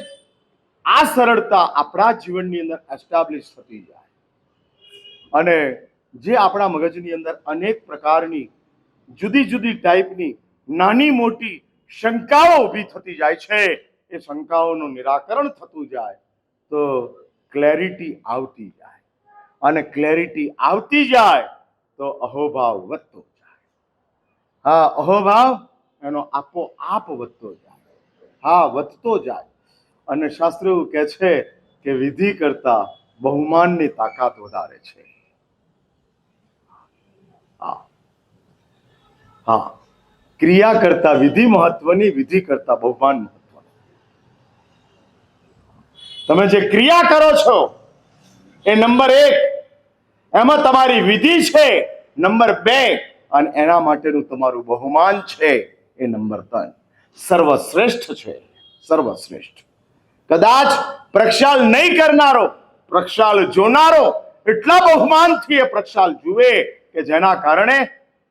આ સરળતા આપણા જીવનની અંદર એસ્ટાબ્લિશ થતી જાય, અને જે આપણા મગજની અંદર અનેક પ્રકારની જુદી જુદી ટાઈપની નાની મોટી શંકાઓ ઊભી થતી જાય છે, એ શંકાઓનું નિરાકરણ થતું જાય. તો ક્લેરિટી આવતી જાય, અને ક્લેરિટી આવતી જાય તો અહોભાવ વધતો જાય. હા, અહોભાવ એનો આપોઆપ વધતો જાય, હા વધતો જાય. અને શાસ્ત્ર એવું કહે છે કે વિધિ કરતા બહુમાનની તાકાત વધારે છે. હા હા, ક્રિયા કરતા વિધિ મહત્વની, વિધિ કરતા બહુમાન મહત્વનું. તમે જે ક્રિયા કરો છો એ નંબર 1, એમાં તમારી વિધિ છે નંબર 2, અને એના માટેનું તમારું બહુમાન છે એ નંબર 3. સર્વશ્રેષ્ઠ છે, સર્વશ્રેષ્ઠ. કદાચ પ્રક્ષાલ નહીં કરનારો, પ્રક્ષાલ જોનારો એટલા બહુમાનથી એ પ્રક્ષાલ જુએ કે જેના કારણે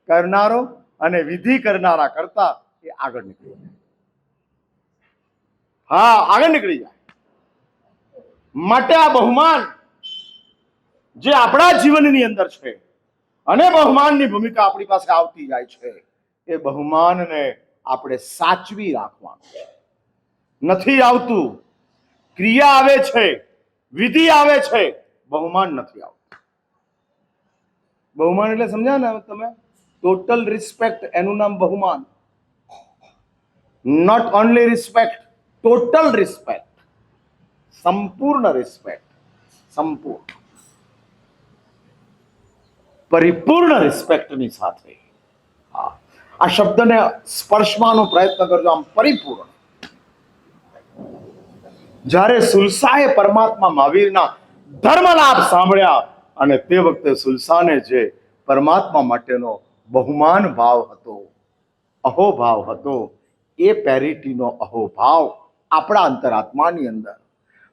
કરનારો અને વિધિ કરનારા કરતા એ આગળ નીકળી જાય. હા, આગળ નીકળી જાય. માટે આ બહુમાન જે આપણા જીવનની અંદર છે, અને બહુમાનની ભૂમિકા આપણી પાસે આવતી જાય છે, એ બહુમાનને આપણે સાચવી રાખવાનું છે. નથી આવતું, ક્રિયા આવે છે, વિધિ આવે છે, બહુમાન નથી આવતું. બહુમાન એટલે સમજ્યા ને તમે? ટોટલ રિસ્પેક્ટ, એનું નામ બહુમાન. Not only respect, total respect, સંપૂર્ણ રિસ્પેક્ટ, સંપૂર્ણ પરિપૂર્ણ રિસ્પેક્ટની સાથે. હા, આ શબ્દને સ્પર્શવાનો પ્રયત્ન કરજો. આમ પરિપૂર્ણ. જ્યારે સુલસાએ પરમાત્મા મહાવીરના ધર્મ લાભ સાંભળ્યા, અને તે વખતે સુલસાને જે પરમાત્મા માટેનો બહુમાન ભાવ હતો, અહોભાવ હતો, એ પેરિટીનો અહોભાવ આપણા અંતરાત્માની અંદર,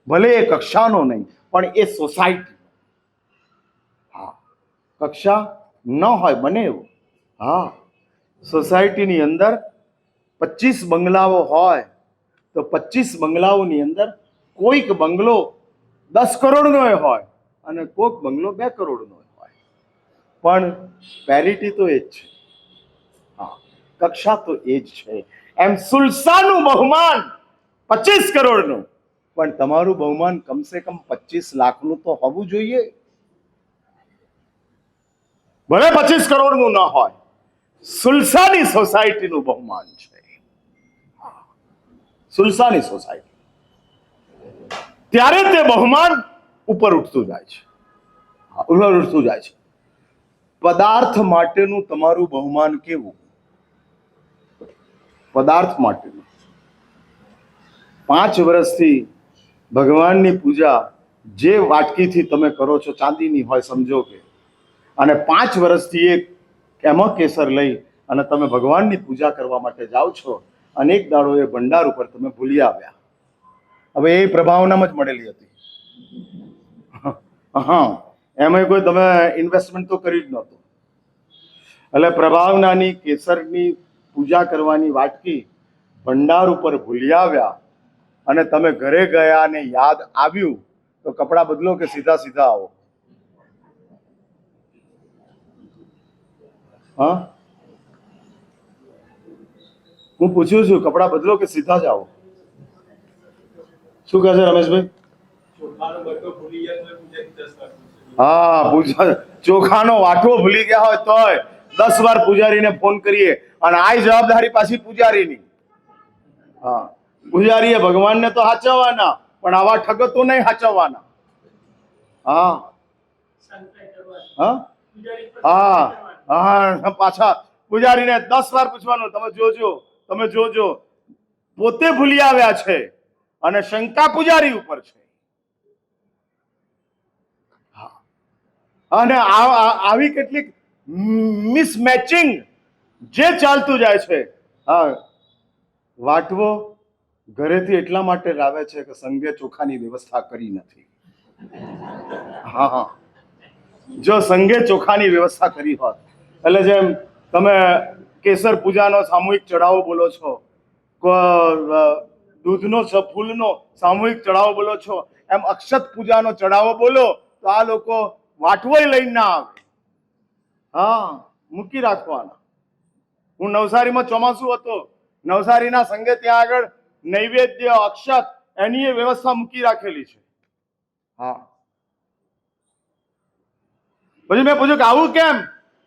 ભલે એ કક્ષાનો નહીં પણ એ સોસાયટી, હા કક્ષા ન હોય બને એવું, હા સોસાયટીની અંદર 25 બંગલાઓ હોય તો 25 બંગલાઓની અંદર કોઈક બંગલો 10 કરોડનો હોય અને કોઈક બંગલો 2 કરોડનો હોય, પણ પેરિટી તો એ જ છે. હા, કક્ષા તો એ જ છે. એમ સુલસાનું બહુમાન 25 કરોડનું, પણ તમારું બહુમાન કમસે કમ 25 લાખનું તો હોવું જોઈએ. ભલે 25 કરોડનું ન હોય, સુલસાની સોસાયટીનું બહુમાન છે. સુલસાની સોસાયટી, ત્યારે તે બહુમાન ઉપર ઉઠતું જાય છે, ઉપર ઉઠતું જાય છે. પદાર્થ માટેનું તમારું બહુમાન કેવું? પદાર્થ માટેનું 5 વર્ષથી ભગવાનની પૂજા જે વાટકીથી તમે કરો છો, ચાંદીની હોય સમજો કે, અને 5 વર્ષથી એક એમાં કેસર લઈ અને તમે ભગવાનની પૂજા કરવા માટે જાઓ છો, અને એક દાડો એ ભંડાર ઉપર તમે ભૂલી આવ્યા. હવે એ પ્રભાવનામાં જ મળેલી હતી. હા, એમાં કોઈ તમે ઇન્વેસ્ટમેન્ટ તો કરી જ નહોતું. એટલે પ્રભાવનાની કેસરની પૂજા કરવાની વાટકી ભંડાર ઉપર ભૂલી આવ્યા, અને તમે ઘરે ગયા અને યાદ આવ્યું તો કપડાં બદલો કે સીધા સીધા આવો? હા, હું પૂછું છું, કપડાં બદલો કે સીધા જ આવો? શું કહે છે રમેશભાઈ? હા, ચોખાનો વાટવો ભૂલી ગયા હોય તોય 10 વાર પૂજારીને ફોન કરીએ, અને આ જવાબદારી પાછી પૂજારીની. હા, પૂજારીએ ભગવાનને તો સાચવવાના, પણ આવા ઠગો તો નહીં સાચવવાના. હા હા હા હા, પાછા પૂજારીને 10 વાર પૂછવાનું, તમે જોજો, તમે જોજો, પોતે ભૂલી આવ્યા છે અને શંકા પૂજારી ઉપર છે. અને આવી કેટલીક મિસમેચિંગ જે ચાલતું જાય છે. હા, વાટવો ઘરેથી એટલા માટે લાવે છે કે સંઘે ચોખાની વ્યવસ્થા કરી નથી. હા હા, જો સંઘે ચોખાની વ્યવસ્થા કરી હોત, એટલે જેમ તમે કેસર પૂજાનો સામૂહિક ચઢાવો બોલો છો, દૂધનો ફૂલનો સામૂહિક ચઢાવો બોલો છો, એમ અક્ષત પૂજાનો ચઢાવો બોલો તો આ લોકો વાટવોય લઈને ના આવે. હા, મૂકી રાખવાના. હું નવસારીમાં ચોમાસું હતો, નવસારીના સંઘે ત્યાં આગળ નૈવેદ્ય અક્ષત એની વ્યવસ્થા મૂકી રાખેલી છે. હા, પછી મેં પૂછ્યું કે આવું કેમ?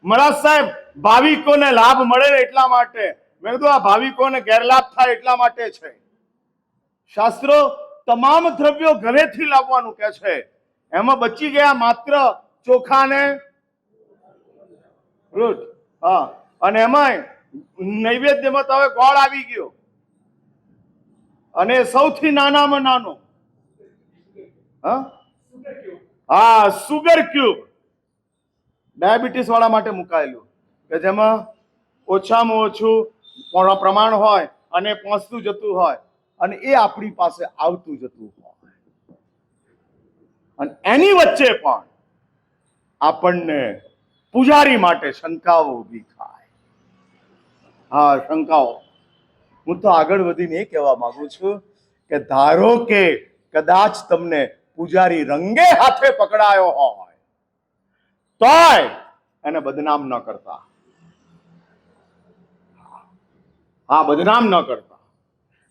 મહારાજ સાહેબ, ભાવિકોને લાભ મળે એટલા માટે. મેં કીધું આ ભાવિકોને ગેરલાભ થાય એટલા માટે છે. શાસ્ત્રો તમામ દ્રવ્યો ઘરેથી લાવવાનું કે છે. એમાં બચી ગયા માત્ર ચોખા ને ફ્રૂટ. હા, અને એમાંય નૈવેદ્યમાં તો હવે ગોળ આવી ગયો, અને સૌથી નાનામાં નાનો હા સુગર ક્યુબ, ડાયાબિટીસ વાળા માટે મુકાયેલું, કે જેમાં ઓછામાં ઓછું પ્રમાણ હોય અને પહોંચતું જતું હોય, અને એ આપણી પાસે આવતું જતું હોય, અને એની વચ્ચે પણ આપણને પૂજારી માટે શંકાઓ ઊભી થાય. હા, શંકાઓ. હું તો આગળ વધીને એ કહેવા માંગુ છું કે ધારો કે કદાચ તમને પૂજારી રંગે હાથે પકડાયો હોય તોય એને બદનામ ન કરતા. હા, બદનામ ન કરતા.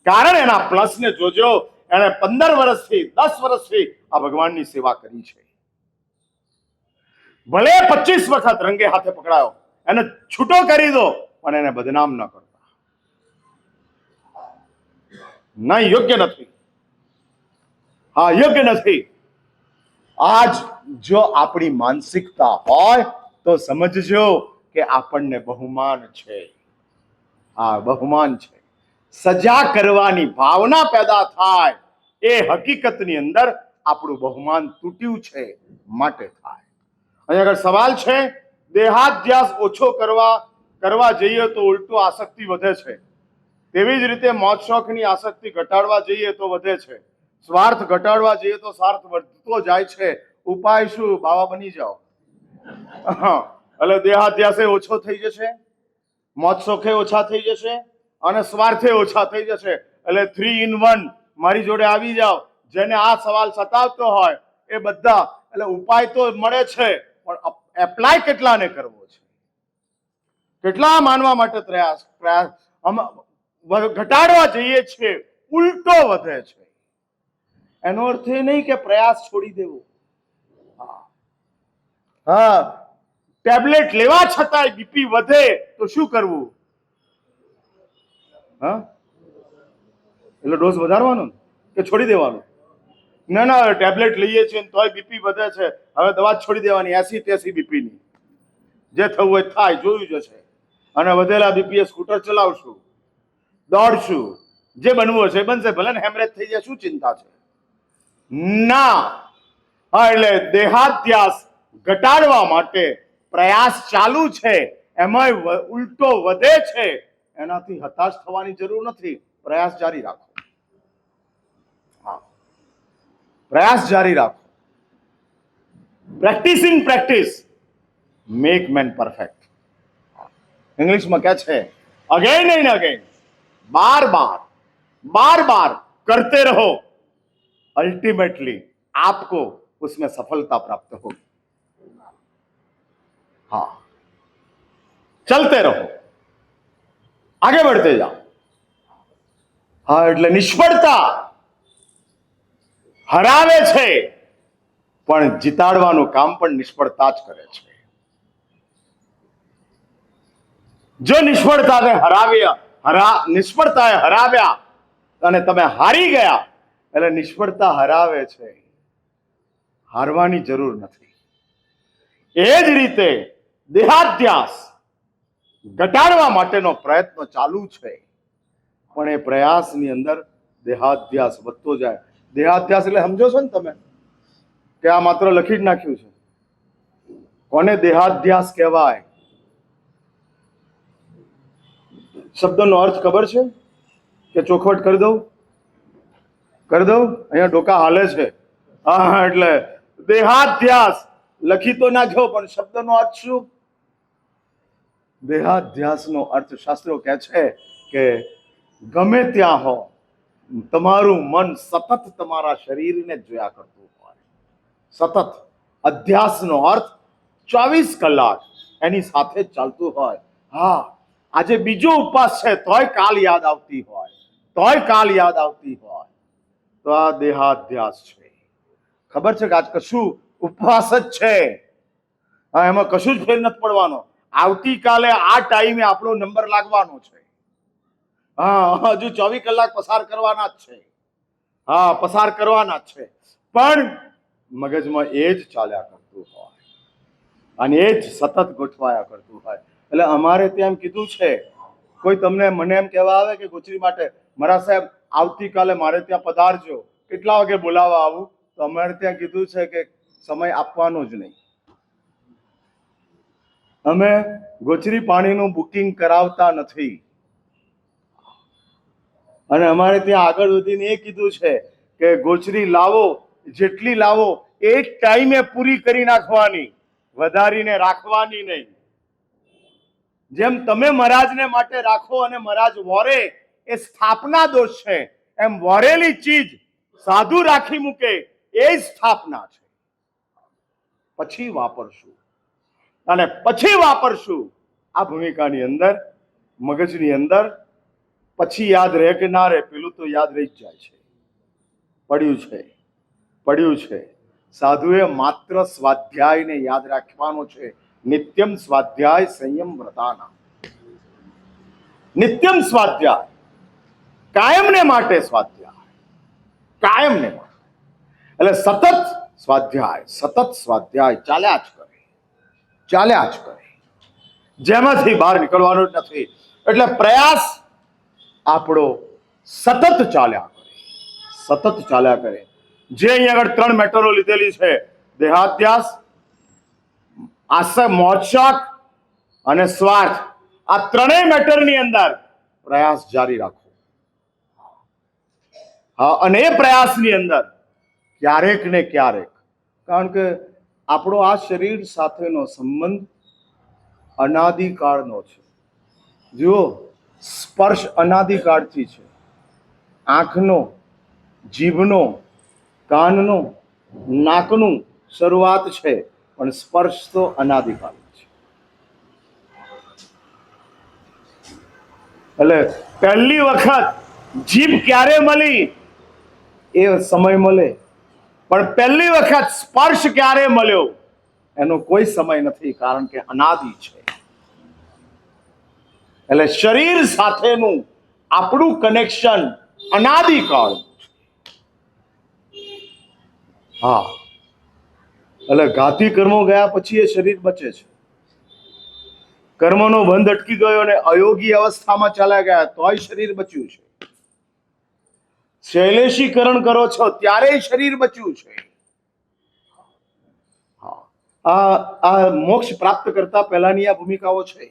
કારણ એના પ્લસ ને જોજો, એને 15 વર્ષથી 10 વર્ષથી આ ભગવાનની સેવા કરી છે. ભલે 25 વખત રંગે હાથે પકડાયો, એને છૂટો કરી દો, પણ એને બદનામ ન કરતા. ના, યોગ્ય નથી. હા, યોગ્ય નથી. આજ જો આપણી માનસિકતા હોય તો સમજજો કે આપણને બહુમાન છે. હા, બહુમાન છે. સજા કરવાની ભાવના પેદા થાય એ હકીકતની અંદર આપણું બહુમાન તૂટ્યું છે માટે થાય. અહીં આગળ સવાલ છે, દેહાધ્યાસ ઓછો કરવા જઈએ તો ઉલટું આસક્તિ વધે છે. તેવી જ રીતે મોજ શોખની આસક્તિ ઘટાડવા જઈએ તો વધે છે. સ્વાર્થ ઘટાડવા જઈએ તો સ્વાર્થ વધતો જાય છે. ઉપાય શું? બાવા બની જાઓ. એટલે દેહાધ્યાસે ઓછો થઈ જશે, મોજ શોખે ઓછા થઈ જશે, અને સ્વાર્થે ઓછા થઈ જશે. એટલે 3 in 1 મારી જોડે આવી જાઓ. જેને આ સવાલ સતાવતો હોય એ બધા, એટલે ઉપાય તો મળે છે, પણ એપ્લાય કેટલાને કરવો છે, કેટલા માનવા માટે પ્રયાસ ઘટાડવા જઈએ છીએ, ઉલટો વધે છે. એનો અર્થ એ નહીં કે પ્રયાસ છોડી દેવો. હા, ટેબ્લેટ લેવા છતાંય બીપી વધે તો શું કરવું? હા, એટલે ડોઝ વધારવાનો કે છોડી દેવાનો? ના ના, ટેબ્લેટ લઈએ છીએ તોય બીપી વધે છે, હવે દવા છોડી દેવાની. 80-83 બીપીની, જે થવું હોય થાય, જોયું જશે. અને વધેલા બીપીએ સ્કૂટર ચલાવશું, દોડશું, જે બનવું હશે બનશે, ભલે ને હેમરેજ થઈ જાય, શું ચિંતા છે? ના. હા, એટલે દેહાધ્યાસ ઘટાડવા માટે પ્રયાસ ચાલુ છે, એમાંય ઉલટો વધે છે. એનાથી હતાશ થવાની જરૂર નથી. પ્રયાસ જારી રાખો. હા, પ્રયાસ જારી રાખો. Practising practice make main perfect. English में क्या है? अगेन एंड अगेन, बार बार करते रहो, अल्टीमेटली आपको उसमें सफलता प्राप्त होगी. हाँ, चलते रहो, आगे बढ़ते जाओ. हाँ, એટલે નિષ્ફળતા હરાવે છે, પણ જીતાડવાનું કામ પણ નિષ્ફળતા જ કરે છે. જો નિષ્ફળતાએ હરાવ્યા અને તમે હારી ગયા, એટલે નિષ્ફળતા હરાવે છે, હારવાની જરૂર નથી. એ જ રીતે દેહાધ્યાસ ઘટાડવા માટેનો પ્રયત્ન ચાલુ છે, પણ એ પ્રયાસની અંદર દેહાધ્યાસ વધતો જાય. દેહાધ્યાસ એટલે સમજો છો ને તમે, કે આ માત્ર લખી જ નાખ્યું છે. કોને દેહાધ્યાસ કહેવાય? શબ્દનો અર્થ ખબર છે કે ચોખવટ કરી દઉં? અહીંયા ડોકા હાલે છે. હા, એટલે દેહાધ્યાસ લખી તો નાખ્યો, પણ શબ્દનો અર્થ શું? દેહાધ્યાસનો અર્થ શાસ્ત્રો કહે છે કે ગમે ત્યાં હો, તમારું મન સતત તમારા શરીરને જ જોયા કરતું હોય. સતત અધ્યાસનો અર્થ 24 કલાક એની સાથે જ ચાલતું હોય. હા, આજે બીજો ઉપવાસ છે તોય કાલ યાદ આવતી હોય, તો આ દેહાધ્યાસ છે. ખબર છે કે આજ કશું ઉપવાસ જ છે, હા, એમાં કશું જ ફેર નથી પડવાનો. આવતીકાલે આ ટાઈમે આપણો નંબર લાગવાનો છે. હા, હજુ 24 કલાક પસાર કરવાના જ છે. હા, પસાર કરવાના જ છે. પણ મગજમાં એ જ ચાલ્યા કરતું હોય અને એ જ સતત ગોઠવાયા કરતું હોય. એટલે અમારે ત્યાં એમ કીધું છે, કોઈ તમને મને એમ કહેવા આવે કે ગોચરી માટે, મારા સાહેબ આવતીકાલે મારે ત્યાં પધારજો, કેટલા વાગે બોલાવવા આવું? તો અમારે ત્યાં કીધું છે કે સમય આપવાનો જ નહીં. અમે ગોચરી પાણીનું બુકિંગ કરાવતા નથી. અને અમારે ત્યાં આગળ વધીને એ કીધું છે કે ગોચરી લાવો, જેટલી લાવો એ જ ટાઈમે પૂરી કરી નાખવાની, વધારીને રાખવાની નહીં. જેમ તમે મહારાજને માટે રાખો અને મહારાજ વોરે, એ સ્થાપના દોષ છે. એમ વોરેલી ચીજ સાધુ રાખી મૂકે એ જ સ્થાપના છે. પછી વાપરશું અને પછી વાપરશું. આ ભૂમિકાની અંદર, મગજની અંદર પછી યાદ રહે કે ના રહે, પેલું તો યાદ રહી જ જાય છે. પડ્યું છે. સાધુએ માત્ર સ્વાધ્યાયને યાદ રાખવાનો છે. નિત્યમ સ્વાધ્યાય સંયમ વ્રતાના. નિત્યમ સ્વાધ્યાય, કાયમને માટે સ્વાધ્યાય, કાયમને માટે. એટલે સતત સ્વાધ્યાય ચાલ્યા જ કરે, જેમાંથી બહાર નીકળવાનું જ નથી. એટલે પ્રયાસ આપણો સતત ચાલ્યા કરે. જે અહીંયા આગળ 3 મેટરો લીધેલી છે, દેહાધ્યાસ, આશય, મોક્ષ અને સ્વાર્થ, આ ત્રણેય મેટરની અંદર પ્રયાસ જારી રાખો. હા, અને એ પ્રયાસની અંદર ક્યારેક ને ક્યારેક, કારણ કે આપણો આ શરીર સાથેનો સંબંધ અનાદિકાળનો છે. જુઓ, સ્પર્શ અનાદિકાળથી છે. આંખનો, જીભનો, કાનનો, નાકનું શરૂઆત છે, પણ સ્પર્શ તો અનાદિકાળ છે. એટલે પહેલી વખત જીભ ક્યારે મળી એ સમય મળે, પણ પહેલી વખત સ્પર્શ ક્યારે મળ્યો એનો કોઈ સમય નથી, કારણ કે અનાદિ છે. એટલે શરીર સાથેનું આપણું કનેક્શન અનાદિકાળ. હા, એટલે ઘાતી કર્મો ગયા પછી એ શરીર બચે છે. કર્મનો બંધ અટકી ગયો અને અયોગી અવસ્થામાં ચાલ્યા ગયા તોય શરીર બચ્યું છે. શૈલેષીકરણ કરો છો ત્યારે શરીર બચ્યું છે. આ મોક્ષ પ્રાપ્ત કરતા પહેલાની આ ભૂમિકાઓ છે.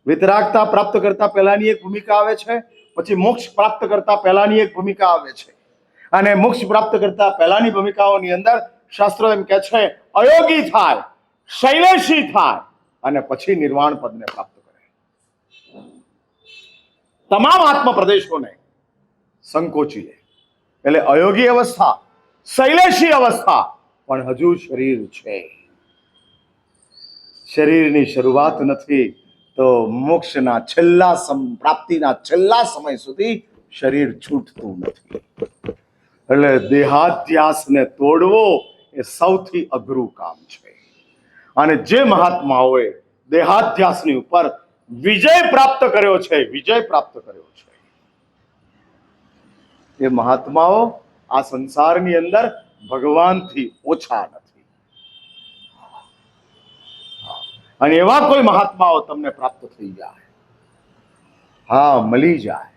વિતરાગતા પ્રાપ્ત કરતા પહેલાની એક ભૂમિકા આવે છે, પછી મોક્ષ પ્રાપ્ત કરતા પહેલાની એક ભૂમિકા આવે છે. અને મોક્ષ પ્રાપ્ત કરતા પહેલાની ભૂમિકાઓની અંદર શાસ્ત્રો એમ કહે છે અયોગી થાય, શૈલેષી થાય અને પછી નિર્વાણ પદને પ્રાપ્ત કરે. તમામ આત્મ પ્રદેશોને સંકોચી લે. એટલે અયોગી અવસ્થા, શૈલેષી અવસ્થા, પણ હજુ શરીર છે. શરીરની શરૂઆત નથી તો મોક્ષના પ્રાપ્તિના છેલ્લા સમય સુધી શરીર છૂટતું નથી. એટલે દેહાધ્યાસને તોડવો એ સૌથી અઘરું કામ છે. અને જે મહાત્માઓએ દેહાધ્યાસની ઉપર વિજય પ્રાપ્ત કર્યો છે, એ મહાત્માઓ આ સંસારની અંદર ભગવાનથી ઓછા નથી. અને એવા કોઈ મહાત્માઓ તમને પ્રાપ્ત થઈ જાય, હા, મળી જાય,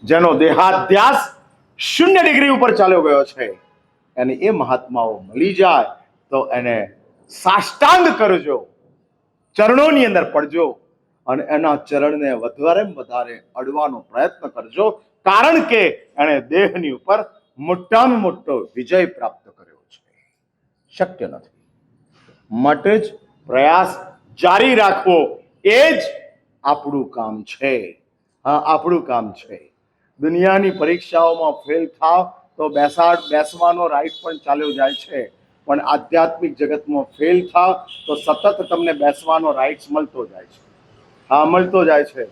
જેનો દેહાધ્યાસ 0 ડિગ્રી ઉપર ચાલ્યો ગયો છે, અને એ મહાત્માઓ મળી જાય તો એને સાષ્ટાંગ કરજો, ચરણોની અંદર પડજો અને એના ચરણને વધારે અડવાનો પ્રયત્ન કરજો, કારણ કે એણે દેહની ઉપર મોટામાં મોટો વિજય પ્રાપ્ત કર્યો છે. શક્ય નથી. માટે જ પ્રયાસ જારી રાખવો એ જ આપણું કામ છે. હા, આપણું કામ છે. દુનિયાની પરીક્ષાઓમાં ફેલ થાવ તો બેસવાનો રાઈટ પણ ચાલ્યો જાય છે, પણ આધ્યાત્મિક જગતમાં ફેલ થાવ તો સતત તમને બેસવાનો રાઈટ મળતો જાય છે. હા, મળતો જાય છે.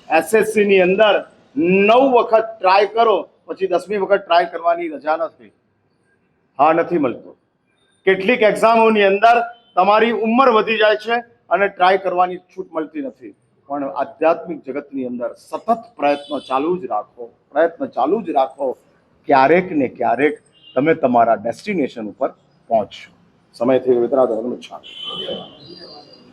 SSC ની અંદર 9 વખત ટ્રાય કરો, પછી 10મી વખત ટ્રાય કરવાની રજા નથી. હા, નથી મળતો. કેટલીક એક્ઝામોની અંદર તમારી ઉંમર વધી જાય છે અને ટ્રાય કરવાની છૂટ મળતી નથી. પણ આધ્યાત્મિક જગતની અંદર સતત પ્રયત્ન ચાલુ જ રાખો, પ્રયત્ન ચાલુ જ રાખો. ક્યારેક ને ક્યારેક તમે તમારા ડેસ્ટિનેશન ઉપર પહોંચશો. સમય થઈ ગયો મિત્ર,